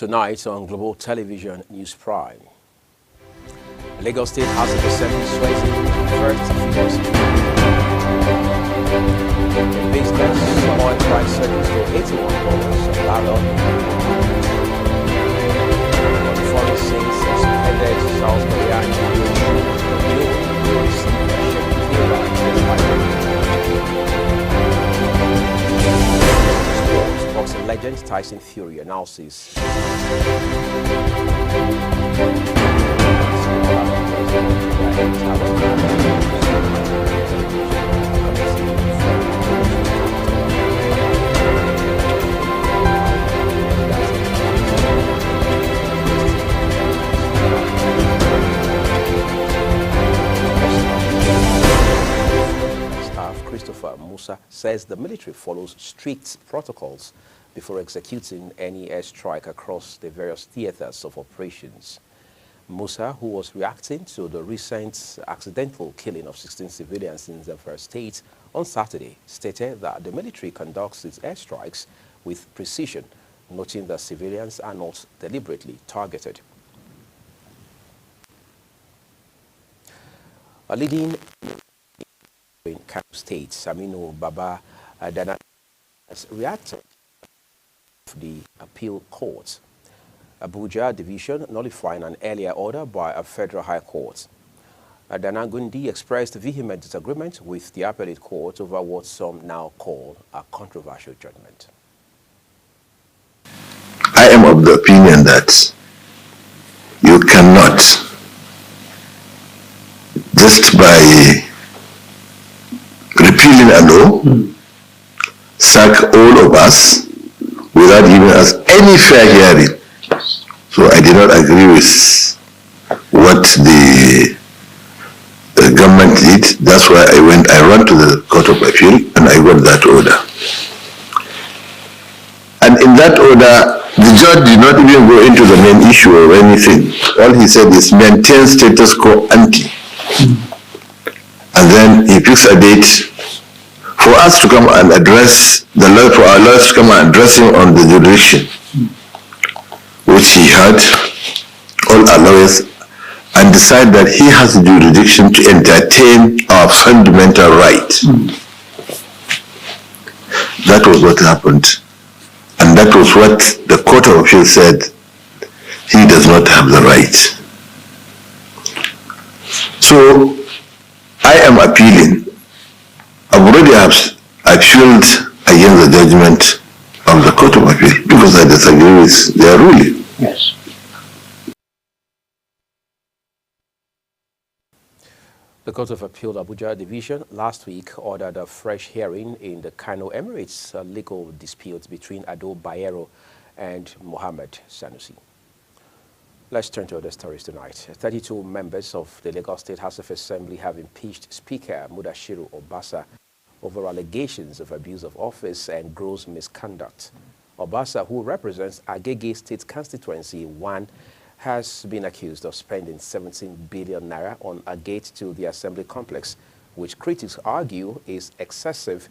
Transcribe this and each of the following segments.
Tonight on Global Television News Prime, Lagos State House of Assembly swears in first female speaker. In business, oil price surges to $81 a barrel. The foreign saints suspended South Korea boxing legend Tyson Fury announces Christopher Musa says the military follows strict protocols before executing any airstrike across the various theaters of operations. Musa, who was reacting to the recent accidental killing of 16 civilians in Zamfara State on Saturday, stated that the military conducts its airstrikes with precision, noting that civilians are not deliberately targeted. A leading in Kano State, Saminu Baba Adana, has reacted to the appeal court. Abuja Division nullifying an earlier order by a federal high court. Adana Gundi expressed vehement disagreement with the appellate court over what some now call a controversial judgment. I am of the opinion that you cannot, just by repealing a law, sack all of us without giving us any fair hearing. So I did not agree with what the government did. That's why I ran to the Court of Appeal and I got that order. And in that order, the judge did not even go into the main issue or anything. All he said is maintain status quo ante. And then he picks a date for us to come and address the law, for our lawyers to come and address him on the jurisdiction, which he had, all our lawyers, and decide that he has the jurisdiction to entertain our fundamental right. That was what happened. And that was what the Court of Appeal said, he does not have the right. So I am appealing. I've already appealed against the judgment of the Court of Appeal because I disagree with their ruling. Yes. The Court of Appeal Abuja Division last week ordered a fresh hearing in the Kano Emirates legal dispute between Ado Bayero and Mohammed Sanusi. Let's turn to other stories tonight. 32 members of the Lagos State House of Assembly have impeached Speaker Mudashiru Obasa over allegations of abuse of office and gross misconduct. Obasa, who represents Agege State Constituency 1, has been accused of spending 17 billion naira on a gate to the assembly complex, which critics argue is excessive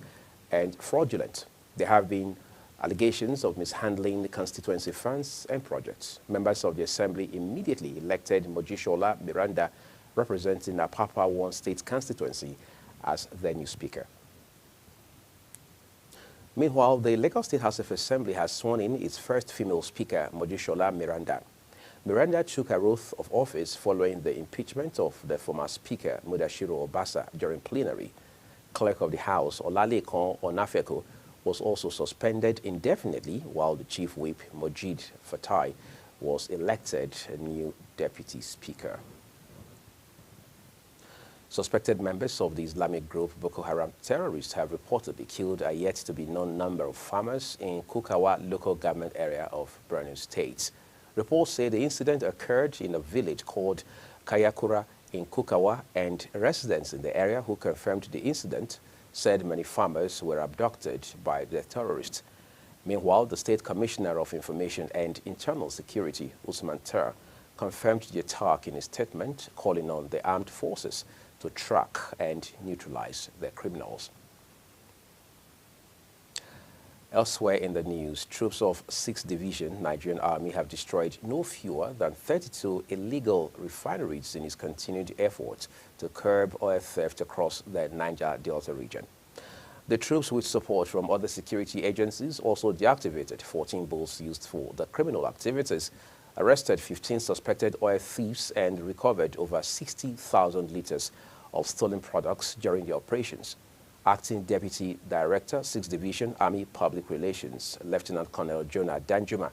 and fraudulent. There have been allegations of mishandling the constituency funds and projects. Members of the assembly immediately elected Mojishola Miranda, representing Apapa 1 State Constituency, as their new speaker. Meanwhile, the Lagos State House of Assembly has sworn in its first female speaker, Mojishola Miranda. Miranda took her oath of office following the impeachment of the former speaker, Mudashiru Obasa, during plenary. Clerk of the House, Olalekan Onafeko, was also suspended indefinitely, while the chief whip, Mojid Fatai, was elected a new deputy speaker. Suspected members of the Islamic group Boko Haram terrorists have reportedly killed a yet-to-be-known number of farmers in Kukawa local government area of Borno State. Reports say the incident occurred in a village called Kayakura in Kukawa, and residents in the area who confirmed the incident said many farmers were abducted by the terrorists. Meanwhile, the State Commissioner of Information and Internal Security, Usman Ter, confirmed the attack in a statement, calling on the armed forces to track and neutralize the criminals. Elsewhere in the news, troops of 6th Division Nigerian Army have destroyed no fewer than 32 illegal refineries in its continued effort to curb oil theft across the Niger Delta region. The troops, with support from other security agencies, also deactivated 14 boats used for the criminal activities, arrested 15 suspected oil thieves, and recovered over 60,000 liters of stolen products during the operations. Acting Deputy Director, 6th Division Army Public Relations, Lieutenant Colonel Jonah Danjuma,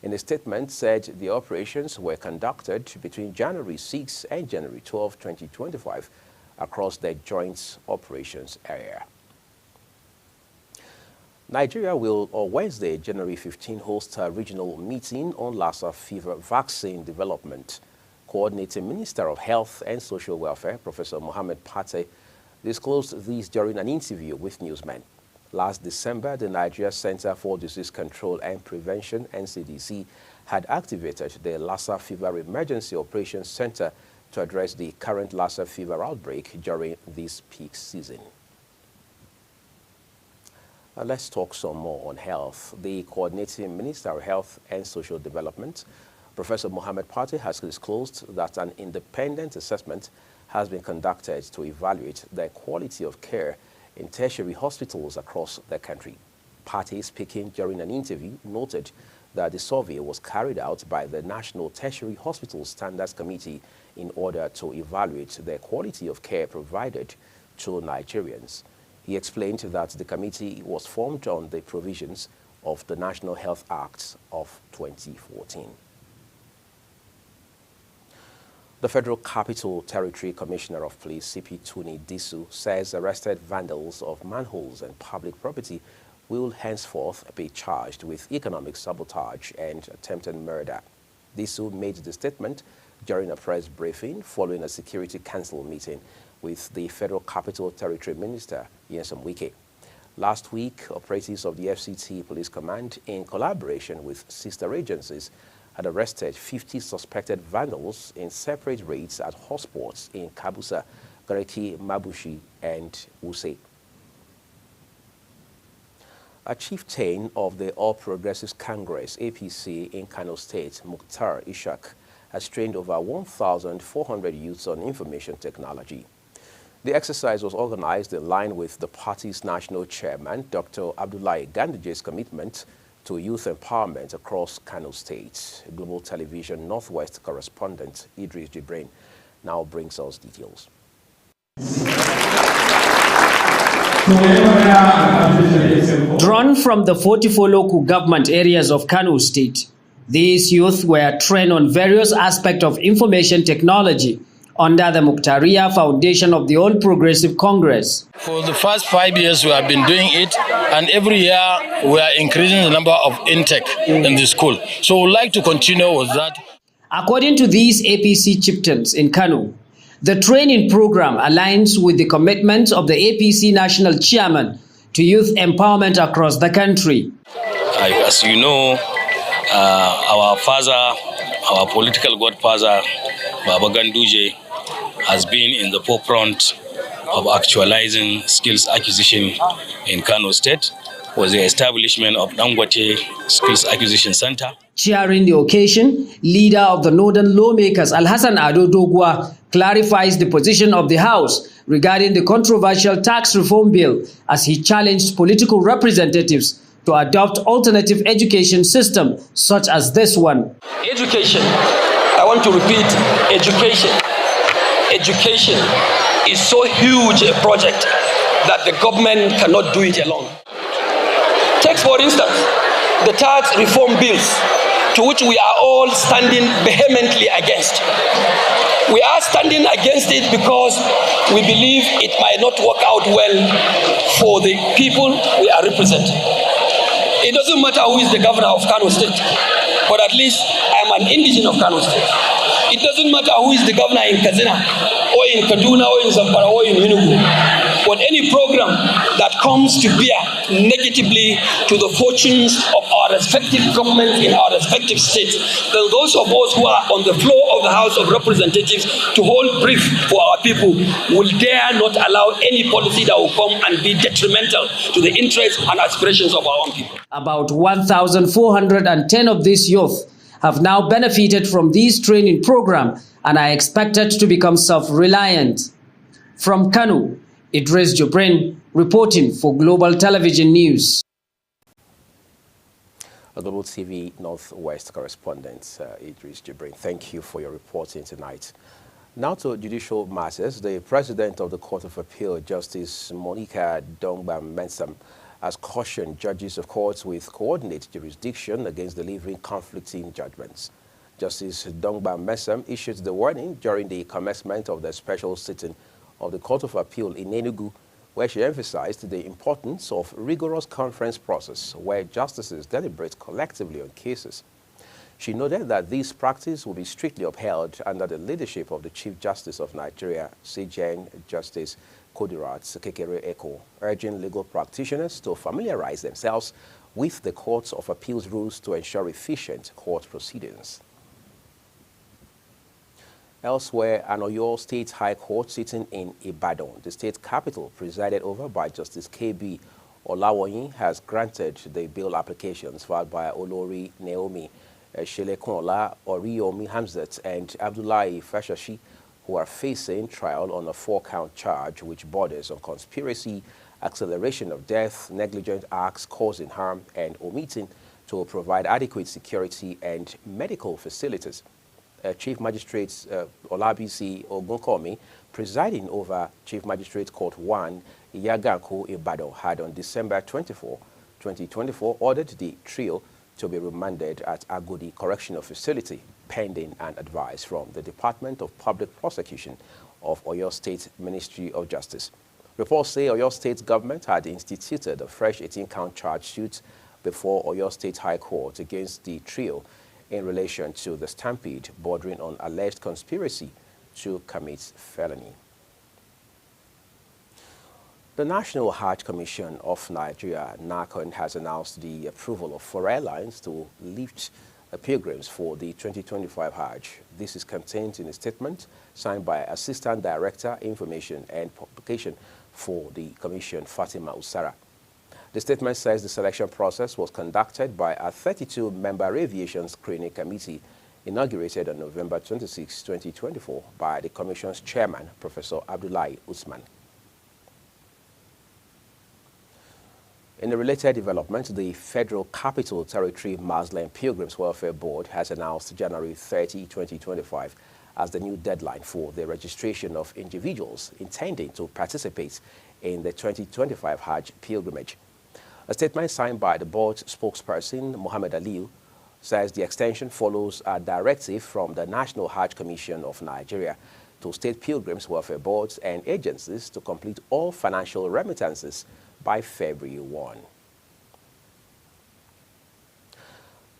in a statement said the operations were conducted between January 6 and January 12, 2025 across the joint operations area. Nigeria will, on Wednesday, January 15, host a regional meeting on Lassa fever vaccine development. Coordinating Minister of Health and Social Welfare, Professor Mohammed Pate, disclosed this during an interview with newsmen. Last December, the Nigeria Center for Disease Control and Prevention, NCDC, had activated the Lassa Fever Emergency Operations Center to address the current Lassa fever outbreak during this peak season. Let's talk some more on health. The Coordinating Minister of Health and Social Development, Professor Mohammed Pate, has disclosed that an independent assessment has been conducted to evaluate the quality of care in tertiary hospitals across the country. Pate, speaking during an interview, noted that the survey was carried out by the National Tertiary Hospital Standards Committee in order to evaluate the quality of care provided to Nigerians. He explained that the committee was formed on the provisions of the National Health Act of 2014. The Federal Capital Territory Commissioner of Police, CP Tuni Disu, says arrested vandals of manholes and public property will henceforth be charged with economic sabotage and attempted murder. Disu made the statement during a press briefing following a Security Council meeting with the Federal Capital Territory Minister, Nyesom Wike. Last week, operatives of the FCT Police Command, in collaboration with sister agencies, had arrested 50 suspected vandals in separate raids at hotspots in Kabusa, Gareki, Mabushi, and Wuse. A chieftain of the All Progressives Congress, APC, in Kano State, Mukhtar Ishak, has trained over 1,400 youths on information technology. The exercise was organized in line with the party's national chairman, Dr. Abdullahi Gandaje's commitment to youth empowerment across Kano State. Global Television Northwest correspondent Idris Jibrain now brings us details. Drawn from the 44 local government areas of Kano State, these youth were trained on various aspects of information technology under the Mukhtaria Foundation of the All Progressive Congress. For the first 5 years, we have been doing it, and every year we are increasing the number of intake in the school. So we'd like to continue with that. According to these APC chieftains in Kano, the training program aligns with the commitments of the APC national chairman to youth empowerment across the country. As you know, our father, our political godfather, Baba Ganduje, has been in the forefront of actualizing skills acquisition in Kano State with the establishment of Dangote Skills Acquisition Center. Chairing the occasion, leader of the Northern Lawmakers, Alhassan Ado Dogwa, clarifies the position of the House regarding the controversial tax reform bill as he challenged political representatives to adopt alternative education system such as this one. Education, I want to repeat, education. Education is so huge a project that the government cannot do it alone. Take, for instance, the tax reform bills to which we are all standing vehemently against. We are standing against it because we believe it might not work out well for the people we are representing. It doesn't matter who is the governor of Kano State, but at least I am an indigenous of Kano State. It doesn't matter who is the governor in Kazina, or in Kaduna, or in Zamfara, or in Enugu. But any program that comes to bear negatively to the fortunes of our our respective governments in our respective states, then those of us who are on the floor of the House of Representatives to hold brief for our people will dare not allow any policy that will come and be detrimental to the interests and aspirations of our own people. About 1,410 of these youth have now benefited from this training program and are expected to become self-reliant. From Kano, Idris Jobrin reporting for Global Television News. A Global TV Northwest correspondent, Idris Jobrin, thank you for your reporting tonight. Now to judicial matters. The President of the Court of Appeal, Justice Monica Dongban-Mensam, has cautioned judges of courts with coordinate jurisdiction against delivering conflicting judgments. Justice Dongban-Mensam issued the warning during the commencement of the special sitting of the Court of Appeal in Enugu, where she emphasized the importance of rigorous conference process where justices deliberate collectively on cases. She noted that this practice will be strictly upheld under the leadership of the Chief Justice of Nigeria, CJN Justice Kudirat Kekere Eko, urging legal practitioners to familiarize themselves with the Court of Appeals rules to ensure efficient court proceedings. Elsewhere, an Oyo State High Court sitting in Ibadan, the state capital, presided over by Justice K.B. Olawoyin, has granted the bail applications filed by Olori Naomi Shelekunla, Oriyomi Hamzat, and Abdullahi Fashashi, who are facing trial on a 4-count charge which borders on conspiracy, acceleration of death, negligent acts causing harm, and omitting to provide adequate security and medical facilities. Chief Magistrate Olabisi Ogunkomi, presiding over Chief Magistrate Court 1, Iyaganku Ibadan, had on December 24, 2024, ordered the trio to be remanded at Agodi Correctional Facility, pending an advice from the Department of Public Prosecution of Oyo State Ministry of Justice. Reports say Oyo State government had instituted a fresh 18-count charge suit before Oyo State High Court against the trio in relation to the stampede bordering on alleged conspiracy to commit felony. The National Hajj Commission of Nigeria, NACON, has announced the approval of 4 airlines to lift pilgrims for the 2025 Hajj. This is contained in a statement signed by Assistant Director, Information and Publication for the Commission, Fatima Usara. The statement says the selection process was conducted by a 32-member aviation screening committee inaugurated on November 26, 2024 by the Commission's chairman, Professor Abdullahi Usman. In a related development, the Federal Capital Territory Muslim Pilgrims Welfare Board has announced January 30, 2025 as the new deadline for the registration of individuals intending to participate in the 2025 Hajj pilgrimage. A statement signed by the board's spokesperson, Mohammed Aliyu, says the extension follows a directive from the National Hajj Commission of Nigeria to state pilgrims welfare boards and agencies to complete all financial remittances by February 1.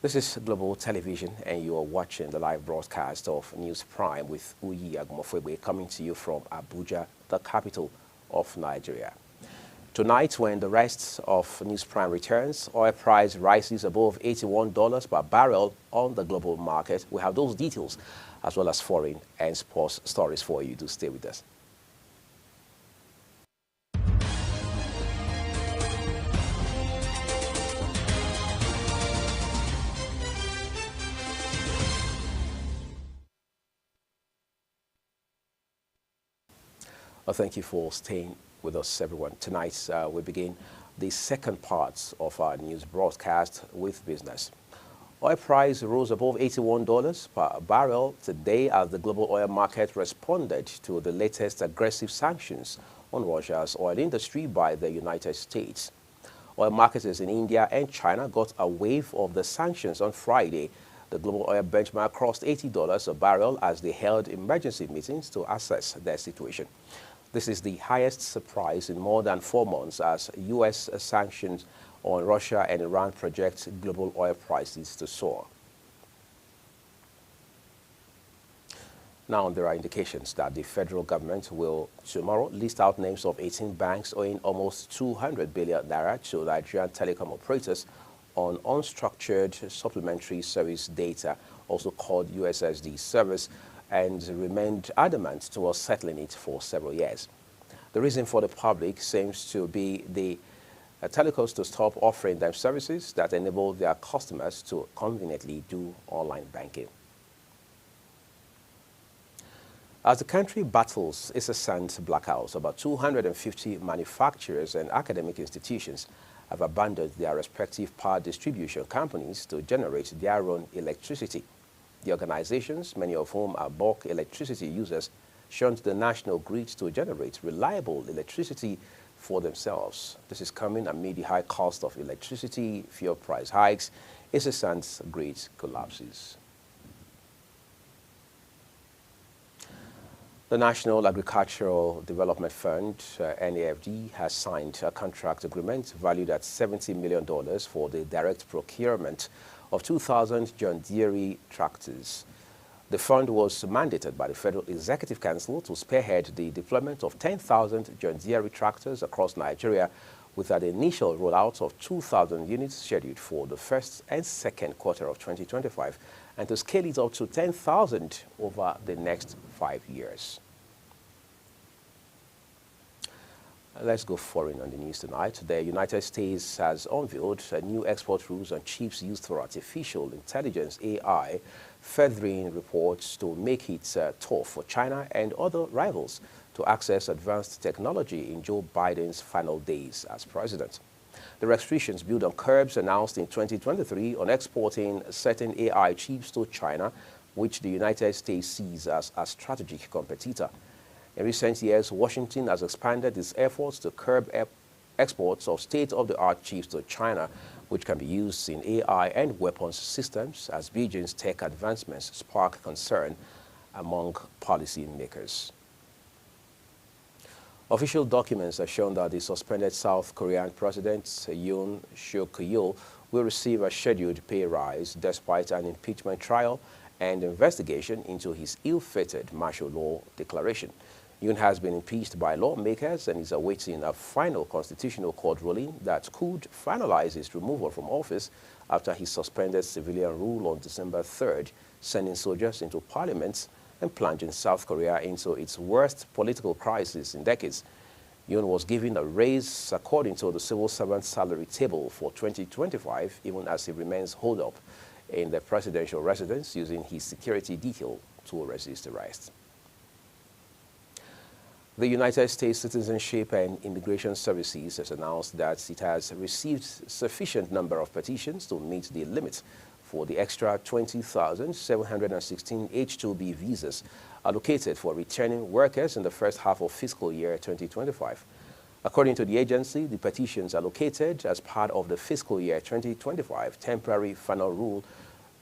This is Global Television, and you are watching the live broadcast of News Prime with Uyi Agumofwebe, coming to you from Abuja, the capital of Nigeria. Tonight, when the rest of News Prime returns, oil price rises above $81 per barrel on the global market. We have those details as well as foreign and sports stories for you. Do stay with us. Well, thank you for staying with us, everyone. Tonight, we begin the second part of our news broadcast with business. Oil price rose above $81 per barrel today as the global oil market responded to the latest aggressive sanctions on Russia's oil industry by the United States. Oil marketers in India and China got a wave of the sanctions on Friday. The global oil benchmark crossed $80 a barrel as they held emergency meetings to assess their situation. This is the highest surprise in more than 4 months as U.S. sanctions on Russia and Iran project global oil prices to soar. Now, there are indications that the federal government will tomorrow list out names of 18 banks owing almost 200 billion naira to Nigerian telecom operators on unstructured supplementary service data, also called USSD service, and remained adamant towards settling it for several years. The reason for the public seems to be the telcos to stop offering them services that enable their customers to conveniently do online banking. As the country battles incessant blackouts, about 250 manufacturers and academic institutions have abandoned their respective power distribution companies to generate their own electricity. The organizations, many of whom are bulk electricity users, shunned the national grid to generate reliable electricity for themselves. This is coming amid the high cost of electricity, fuel price hikes, incessant grid collapses. The National Agricultural Development Fund, NAFD, has signed a contract agreement valued at $70 million for the direct procurement of 2,000 John Deere tractors. The fund was mandated by the Federal Executive Council to spearhead the deployment of 10,000 John Deere tractors across Nigeria, with an initial rollout of 2,000 units scheduled for the first and second quarter of 2025, and to scale it up to 10,000 over the next 5 years. Let's go foreign on the news tonight. The United States has unveiled new export rules on chips used for artificial intelligence, AI, furthering reports to make it tough for China and other rivals to access advanced technology in Joe Biden's final days as president. The restrictions build on curbs announced in 2023 on exporting certain AI chips to China, which the United States sees as a strategic competitor. In recent years, Washington has expanded its efforts to curb exports of state-of-the-art chips to China, which can be used in AI and weapons systems, as Beijing's tech advancements spark concern among policymakers. Official documents have shown that the suspended South Korean President Yoon Suk-yeol will receive a scheduled pay rise despite an impeachment trial and investigation into his ill-fated martial law declaration. Yoon has been impeached by lawmakers and is awaiting a final constitutional court ruling that could finalize his removal from office after he suspended civilian rule on December 3rd, sending soldiers into parliament and plunging South Korea into its worst political crisis in decades. Yoon was given a raise according to the civil servant salary table for 2025, even as he remains holed up in the presidential residence using his security detail to resist arrest. The United States Citizenship and Immigration Services has announced that it has received sufficient number of petitions to meet the limit for the extra 20,716 H-2B visas allocated for returning workers in the first half of fiscal year 2025. According to the agency, the petitions allocated as part of the fiscal year 2025 temporary final rule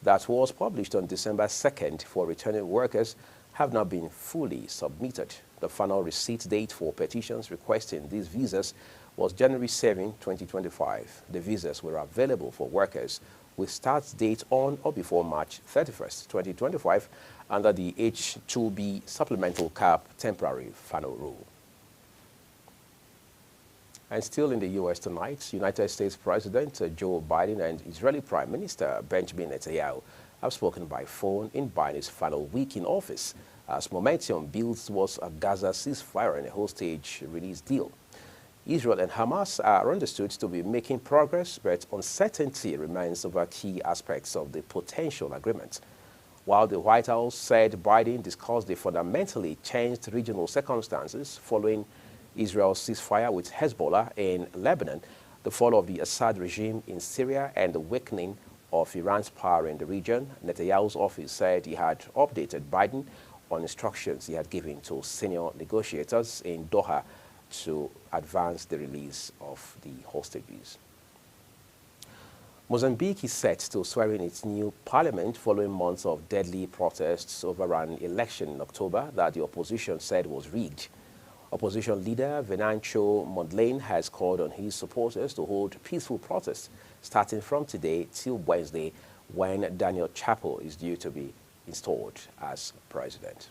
that was published on December 2nd for returning workers have not been fully submitted. The final receipt date for petitions requesting these visas was January 7, 2025. The visas were available for workers with start date on or before March 31st, 2025, under the H-2B supplemental cap temporary final rule. And still in the U.S. tonight, United States President Joe Biden and Israeli Prime Minister Benjamin Netanyahu have spoken by phone in Biden's final week in office as momentum builds towards a Gaza ceasefire and a hostage release deal. Israel and Hamas are understood to be making progress, but uncertainty remains over key aspects of the potential agreement. While the White House said Biden discussed the fundamentally changed regional circumstances following Israel's ceasefire with Hezbollah in Lebanon, the fall of the Assad regime in Syria, and the weakening of Iran's power in the region, Netanyahu's office said he had updated Biden on instructions he had given to senior negotiators in Doha to advance the release of the hostages. Mozambique is set to swear in its new parliament following months of deadly protests over an election in October that the opposition said was rigged. Opposition leader Venancio Mondlane has called on his supporters to hold peaceful protests starting from today till Wednesday, when Daniel Chapo is due to be installed as president.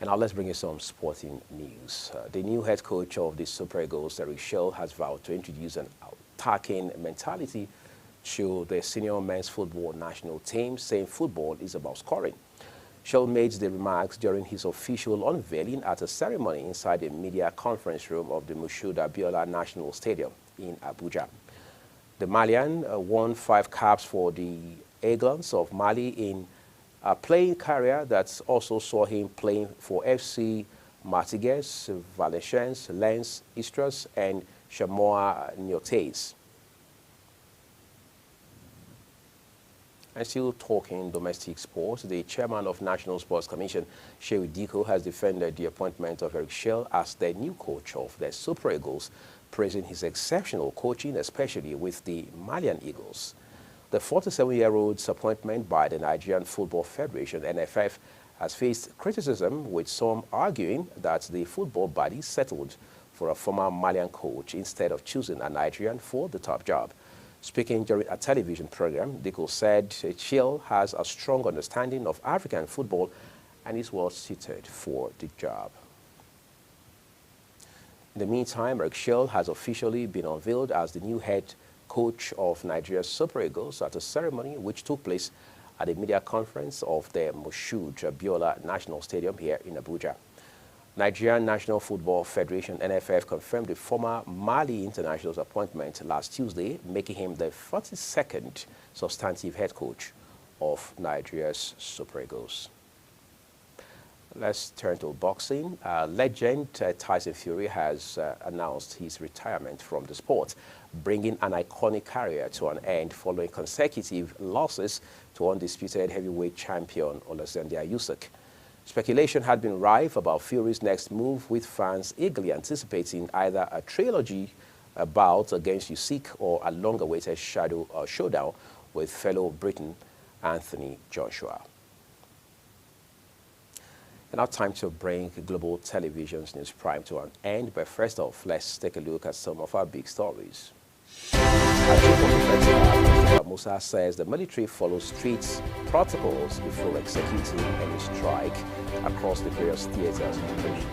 And now let's bring you some sporting news. The new head coach of the Super Eagles, Eric Schell, has vowed to introduce an attacking mentality to the senior men's football national team, saying football is about scoring. Schell made the remarks during his official unveiling at a ceremony inside the media conference room of the Moshood Abiola National Stadium in Abuja. The Malian won 5 caps for the Aiglons of Mali in a playing career that also saw him playing for FC Martigues, Valenciennes, Lens, Istres, and Chamois Niortais. And still talking domestic sports, the chairman of National Sports Commission, Shehu Diko, has defended the appointment of Eric Schell as the new coach of the Super Eagles, praising his exceptional coaching, especially with the Malian Eagles. The 47-year-old's appointment by the Nigerian Football Federation, NFF, has faced criticism, with some arguing that the football body settled for a former Malian coach instead of choosing a Nigerian for the top job. Speaking during a television program, Diko said Schell has a strong understanding of African football and is well suited for the job. In the meantime, Eric Schell has officially been unveiled as the new head coach of Nigeria's Super Eagles at a ceremony which took place at the media conference of the Moshood Abiola National Stadium here in Abuja. Nigerian National Football Federation, NFF, confirmed the former Mali international's appointment last Tuesday, making him the 42nd substantive head coach of Nigeria's Super Eagles. Let's turn to boxing. Legend Tyson Fury has announced his retirement from the sport, bringing an iconic career to an end following consecutive losses to undisputed heavyweight champion Alexander Usyk. Speculation had been rife about Fury's next move, with fans eagerly anticipating either a trilogy bout against Usyk or a long-awaited showdown with fellow Briton Anthony Joshua. And now time to bring Global Television's News Prime to an end, but first off, let's take a look at some of our big stories. Musa says the military follows strict protocols before executing any strike across the various theaters and operations.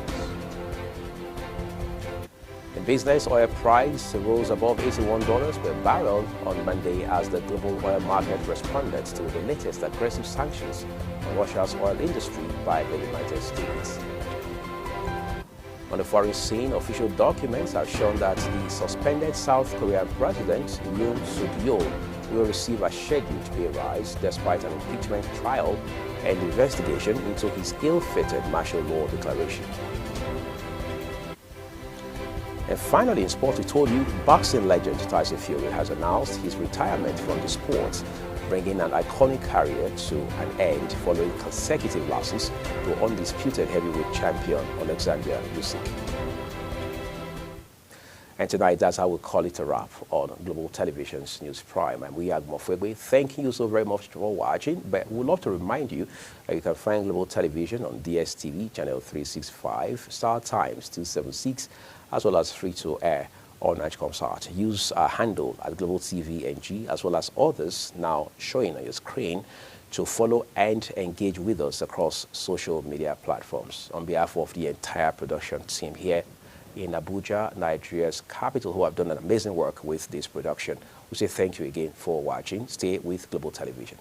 In business, oil price rose above $81 per barrel on Monday as the global oil market responded to the latest aggressive sanctions on Russia's oil industry by the United States. On the foreign scene, official documents have shown that the suspended South Korean President Yoon Suk-yeol will receive a scheduled pay rise despite an impeachment trial and investigation into his ill-fated martial law declaration. And finally, in sport, we told you boxing legend Tyson Fury has announced his retirement from the sport, bringing an iconic career to an end following consecutive losses to undisputed heavyweight champion Alexander Usyk. And tonight, that's how we'll call it a wrap on Global Television's News Prime. And we are Mofwegwe. Thank you so very much for watching. But we'd love to remind you that you can find Global Television on DSTV, channel 365, Star Times 276, as well as free-to-air on Comsat. Use our handle at Global TV NG, as well as others now showing on your screen, to follow and engage with us across social media platforms. On behalf of the entire production team here in Abuja, Nigeria's capital, who have done an amazing work with this production, we say thank you again for watching. Stay with Global Television.